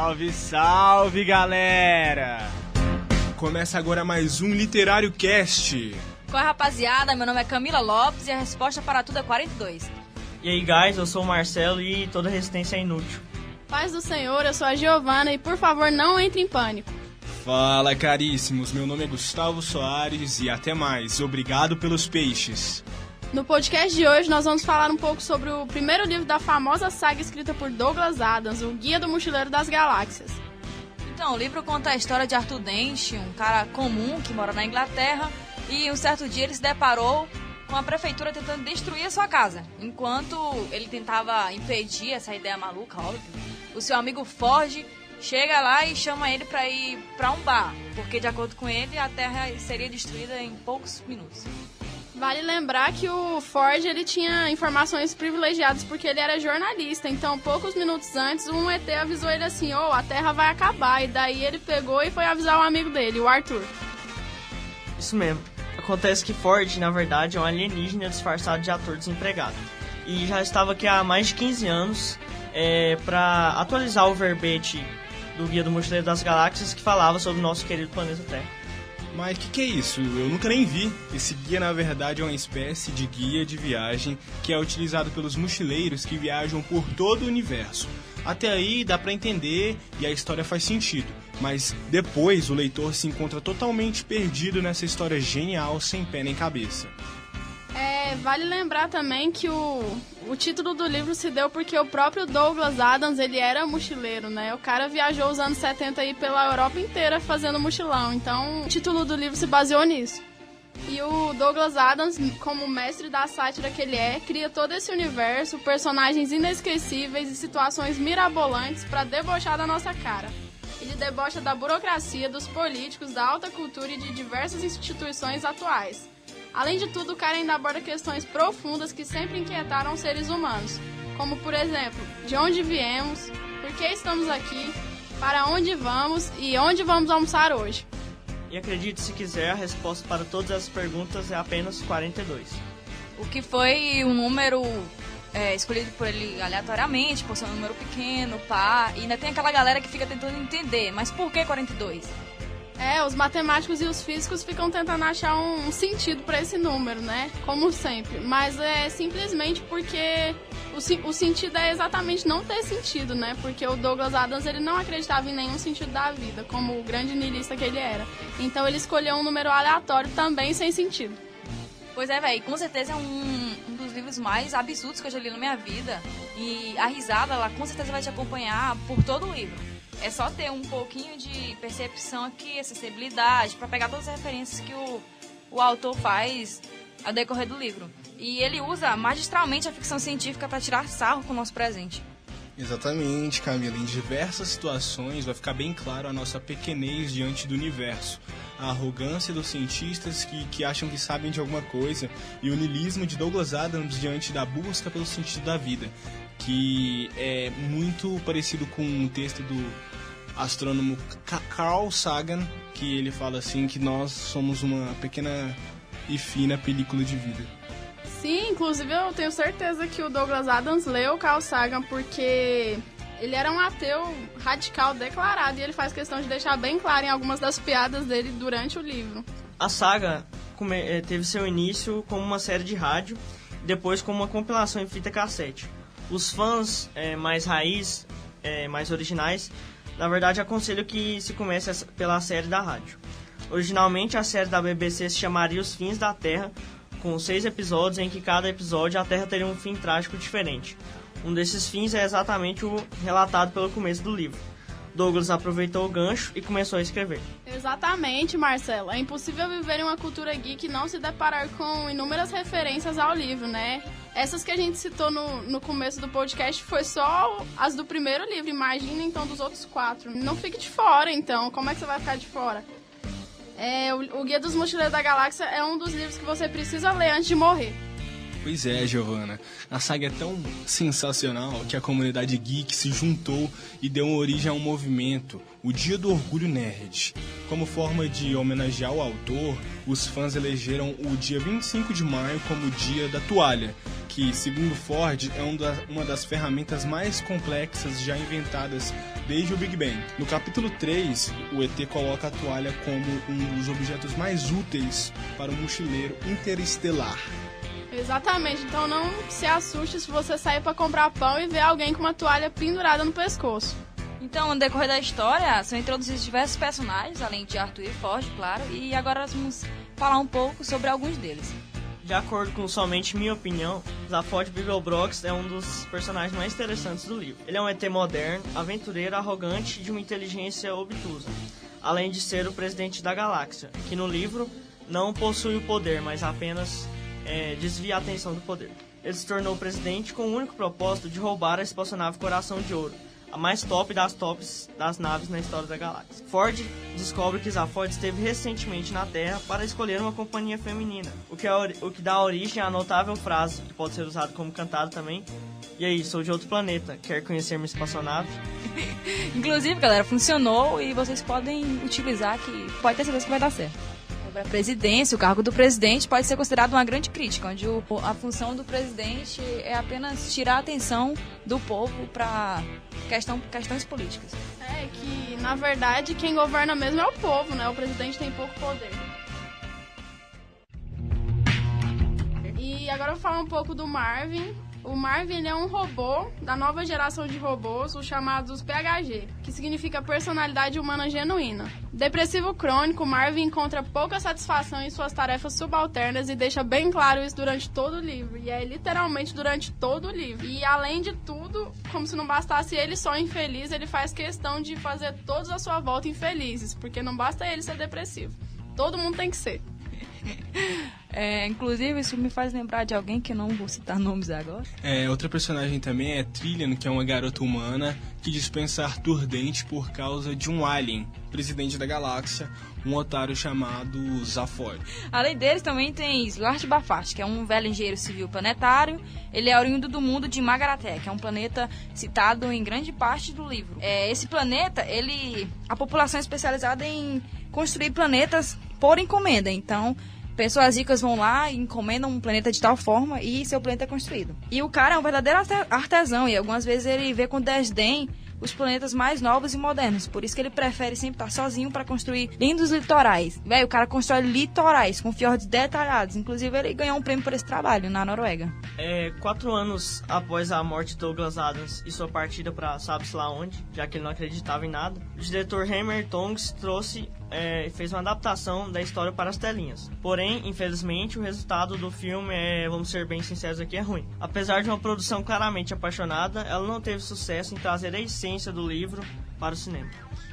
Salve, salve, galera! Começa agora mais um Literário Cast. Oi, rapaziada, meu nome é Camila Lopes e a resposta para tudo é 42. E aí, guys, eu sou o Marcelo e toda resistência é inútil. Paz do Senhor, eu sou a Giovana e por favor não entre em pânico. Fala, caríssimos, meu nome é Gustavo Soares e até mais, obrigado pelos peixes. No podcast de hoje nós vamos falar um pouco sobre o primeiro livro da famosa saga escrita por Douglas Adams, o Guia do Mochileiro das Galáxias. Então, o livro conta a história de Arthur Dent, um cara comum que mora na Inglaterra, e um certo dia ele se deparou com a prefeitura tentando destruir a sua casa. Enquanto ele tentava impedir essa ideia maluca, óbvio, o seu amigo Ford chega lá e chama ele para ir para um bar, porque de acordo com ele a Terra seria destruída em poucos minutos. Vale lembrar que o Ford ele tinha informações privilegiadas porque ele era jornalista, então poucos minutos antes um ET avisou ele assim, a Terra vai acabar, e daí ele pegou e foi avisar o amigo dele, o Arthur. Isso mesmo. Acontece que Ford, na verdade, é um alienígena disfarçado de ator desempregado. E já estava aqui há mais de 15 anos para atualizar o verbete do Guia do Mochileiro das Galáxias que falava sobre o nosso querido planeta Terra. Mas o que é isso? Eu nunca nem vi. Esse guia, na verdade, é uma espécie de guia de viagem que é utilizado pelos mochileiros que viajam por todo o universo. Até aí dá pra entender e a história faz sentido. Mas depois o leitor se encontra totalmente perdido nessa história genial, sem pé nem cabeça. Vale lembrar também que o título do livro se deu porque o próprio Douglas Adams, ele era mochileiro, né? O cara viajou os anos 70 aí pela Europa inteira fazendo mochilão, então o título do livro se baseou nisso. E o Douglas Adams, como mestre da sátira que ele cria todo esse universo, personagens inesquecíveis e situações mirabolantes para debochar da nossa cara. Ele debocha da burocracia, dos políticos, da alta cultura e de diversas instituições atuais. Além de tudo, o cara ainda aborda questões profundas que sempre inquietaram os seres humanos, como, por exemplo, de onde viemos, por que estamos aqui, para onde vamos e onde vamos almoçar hoje. E acredite se quiser, a resposta para todas essas perguntas é apenas 42. O que foi um número escolhido por ele aleatoriamente, por ser um número pequeno, par, e ainda tem aquela galera que fica tentando entender, mas por que 42? Os matemáticos e os físicos ficam tentando achar um sentido para esse número, né? Como sempre. Mas é simplesmente porque o sentido é exatamente não ter sentido, né? Porque o Douglas Adams ele não acreditava em nenhum sentido da vida, como o grande niilista que ele era. Então ele escolheu um número aleatório também sem sentido. Pois é, velho, com certeza é um dos livros mais absurdos que eu já li na minha vida. E a risada, ela com certeza vai te acompanhar por todo o livro. É só ter um pouquinho de percepção aqui, acessibilidade, para pegar todas as referências que o autor faz ao decorrer do livro. E ele usa magistralmente a ficção científica para tirar sarro com o nosso presente. Exatamente, Camila. Em diversas situações vai ficar bem claro a nossa pequenez diante do universo. A arrogância dos cientistas que acham que sabem de alguma coisa e o niilismo de Douglas Adams diante da busca pelo sentido da vida, que é muito parecido com um texto do astrônomo Carl Sagan, que ele fala assim que nós somos uma pequena e fina película de vida. Sim, inclusive eu tenho certeza que o Douglas Adams leu Carl Sagan porque ele era um ateu radical declarado e ele faz questão de deixar bem claro em algumas das piadas dele durante o livro. A saga teve seu início como uma série de rádio, depois como uma compilação em fita cassete. Os fãs mais raiz, mais originais, na verdade aconselho que se comece pela série da rádio. Originalmente a série da BBC se chamaria Os Fins da Terra, com 6 episódios em que cada episódio a Terra teria um fim trágico diferente. Um desses fins é exatamente o relatado pelo começo do livro. Douglas aproveitou o gancho e começou a escrever. Exatamente, Marcelo. É impossível viver em uma cultura geek e não se deparar com inúmeras referências ao livro, né? Essas que a gente citou no começo do podcast foi só as do primeiro livro. Imagina, então, dos outros 4. Não fique de fora, então. Como é que você vai ficar de fora? O Guia dos Mochileiros da Galáxia é um dos livros que você precisa ler antes de morrer. Pois é, Giovana. A saga é tão sensacional que a comunidade geek se juntou e deu origem a um movimento, o Dia do Orgulho Nerd. Como forma de homenagear o autor, os fãs elegeram o dia 25 de maio como o Dia da Toalha, que que, segundo Ford, é uma das ferramentas mais complexas já inventadas desde o Big Bang. No capítulo 3, o ET coloca a toalha como um dos objetos mais úteis para um mochileiro interestelar. Exatamente, então não se assuste se você sair para comprar pão e ver alguém com uma toalha pendurada no pescoço. Então, no decorrer da história, são introduzidos diversos personagens, além de Arthur e Ford, claro, e agora nós vamos falar um pouco sobre alguns deles. De acordo com somente minha opinião, Zaphod Beeblebrox é um dos personagens mais interessantes do livro. Ele é um ET moderno, aventureiro, arrogante e de uma inteligência obtusa, além de ser o presidente da galáxia, que no livro não possui o poder, mas apenas desvia a atenção do poder. Ele se tornou presidente com o único propósito de roubar a espaçonave Coração de Ouro, a mais top das tops das naves na história da galáxia. Ford descobre que Zaphod esteve recentemente na Terra para escolher uma companhia feminina, o que dá origem à notável frase, que pode ser usada como cantado também: "E aí, sou de outro planeta, quer conhecer minha espaçonave?" Inclusive, galera, funcionou e vocês podem utilizar, que pode ter certeza que vai dar certo. Sobre a presidência, o cargo do presidente pode ser considerado uma grande crítica, onde a função do presidente é apenas tirar a atenção do povo para questões políticas. É que, na verdade, quem governa mesmo é o povo, né? O presidente tem pouco poder. E agora eu vou falar um pouco do Marvin. O Marvin, ele é um robô da nova geração de robôs, os chamados PHG, que significa personalidade humana genuína. Depressivo crônico, Marvin encontra pouca satisfação em suas tarefas subalternas e deixa bem claro isso durante todo o livro. E é literalmente durante todo o livro. E além de tudo, como se não bastasse ele só infeliz, ele faz questão de fazer todos à sua volta infelizes, porque não basta ele ser depressivo. Todo mundo tem que ser. Inclusive, isso me faz lembrar de alguém que eu não vou citar nomes agora. Outra personagem também é Trillian, que é uma garota humana que dispensa Arthur Dent por causa de um alien, presidente da galáxia, um otário chamado Zaphod. Além deles, também tem Slart Bafart, que é um velho engenheiro civil planetário. Ele é oriundo do mundo de Magaraté, que é um planeta citado em grande parte do livro. Esse planeta, a população é especializada em construir planetas por encomenda, então pessoas ricas vão lá e encomendam um planeta de tal forma e seu planeta é construído. E o cara é um verdadeiro artesão e algumas vezes ele vê com desdém os planetas mais novos e modernos. Por isso que ele prefere sempre estar sozinho para construir lindos litorais. Velho, o cara constrói litorais com fiordes detalhados. Inclusive, ele ganhou um prêmio por esse trabalho na Noruega. 4 anos após a morte de Douglas Adams e sua partida para sabe-se lá onde, já que ele não acreditava em nada, o diretor Hammer Tongs fez uma adaptação da história para as telinhas. Porém, infelizmente, o resultado do filme vamos ser bem sinceros aqui, é ruim. Apesar de uma produção claramente apaixonada, ela não teve sucesso em trazer a essência do livro para o cinema.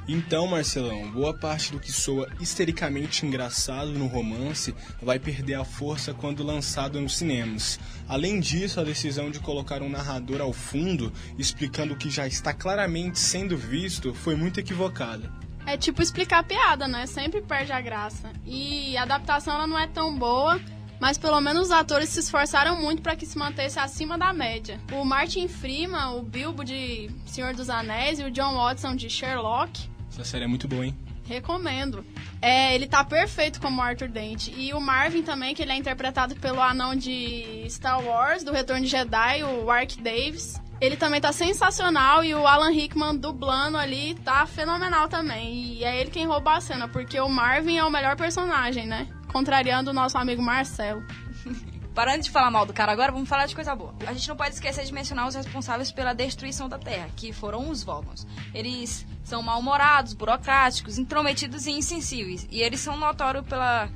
Então, Marcelão, boa parte do que soa histericamente engraçado no romance vai perder a força quando lançado nos cinemas. Além disso, a decisão de colocar um narrador ao fundo, explicando o que já está claramente sendo visto, foi muito equivocada. É tipo explicar a piada, né? Sempre perde a graça. E a adaptação ela não é tão boa, mas pelo menos os atores se esforçaram muito para que se mantesse acima da média. O Martin Freeman, o Bilbo de Senhor dos Anéis e o John Watson de Sherlock. Essa série é muito boa, hein? Recomendo. Ele tá perfeito como Arthur Dent. E o Marvin também, que ele é interpretado pelo anão de Star Wars, do Retorno de Jedi, o Warwick Davis. Ele também tá sensacional e o Alan Rickman dublando ali tá fenomenal também. E é ele quem rouba a cena, porque o Marvin é o melhor personagem, né? Contrariando o nosso amigo Marcelo. Parando de falar mal do cara agora, vamos falar de coisa boa. A gente não pode esquecer de mencionar os responsáveis pela destruição da Terra, que foram os Vogons. Eles são mal-humorados, burocráticos, intrometidos e insensíveis. E eles são notórios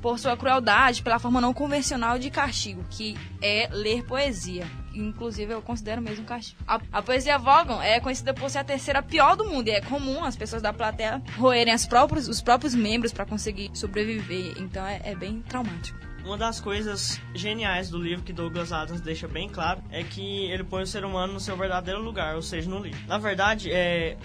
por sua crueldade, pela forma não convencional de castigo, que é ler poesia. Inclusive, eu considero mesmo um castigo. A poesia Vogon é conhecida por ser a terceira pior do mundo. E é comum as pessoas da plateia roerem os próprios membros para conseguir sobreviver. Então, é bem traumático. Uma das coisas geniais do livro que Douglas Adams deixa bem claro é que ele põe o ser humano no seu verdadeiro lugar, ou seja, no livro. Na verdade,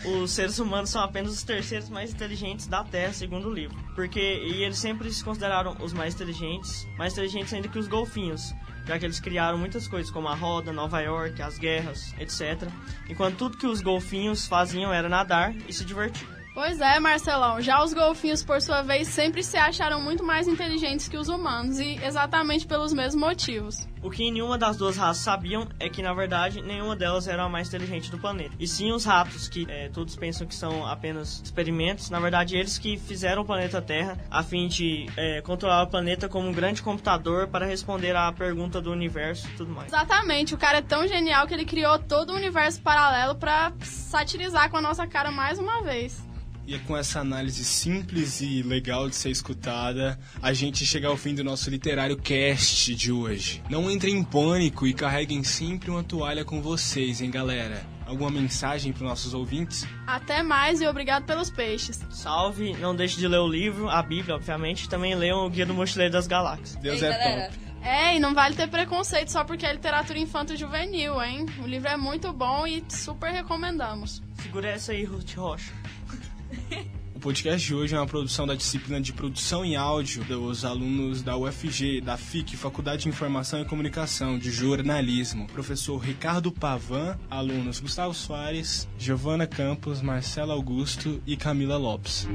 os seres humanos são apenas os terceiros mais inteligentes da Terra, segundo o livro. E eles sempre se consideraram os mais inteligentes ainda que os golfinhos, já que eles criaram muitas coisas como a roda, Nova York, as guerras, etc. Enquanto tudo que os golfinhos faziam era nadar e se divertir. Pois é, Marcelão. Já os golfinhos, por sua vez, sempre se acharam muito mais inteligentes que os humanos, e exatamente pelos mesmos motivos. O que nenhuma das duas raças sabiam é que, na verdade, nenhuma delas era a mais inteligente do planeta. E sim os ratos, que todos pensam que são apenas experimentos, na verdade eles que fizeram o planeta Terra a fim de controlar o planeta como um grande computador para responder à pergunta do universo e tudo mais. Exatamente, o cara é tão genial que ele criou todo um universo paralelo pra satirizar com a nossa cara mais uma vez. E é com essa análise simples e legal de ser escutada, a gente chega ao fim do nosso literário cast de hoje. Não entrem em pânico e carreguem sempre uma toalha com vocês, hein, galera? Alguma mensagem para os nossos ouvintes? Até mais e obrigado pelos peixes. Salve, não deixe de ler o livro, a Bíblia, obviamente, e também leiam o Guia do Mochileiro das Galáxias. Deus Ei, é galera. top. E não vale ter preconceito só porque é literatura infanto-juvenil, hein? O livro é muito bom e super recomendamos. Segura essa aí, Ruth Rocha. O podcast de hoje é uma produção da disciplina de produção em áudio dos alunos da UFG, da FIC, Faculdade de Informação e Comunicação, de Jornalismo. Professor Ricardo Pavan, alunos Gustavo Soares, Giovana Campos, Marcelo Augusto e Camila Lopes.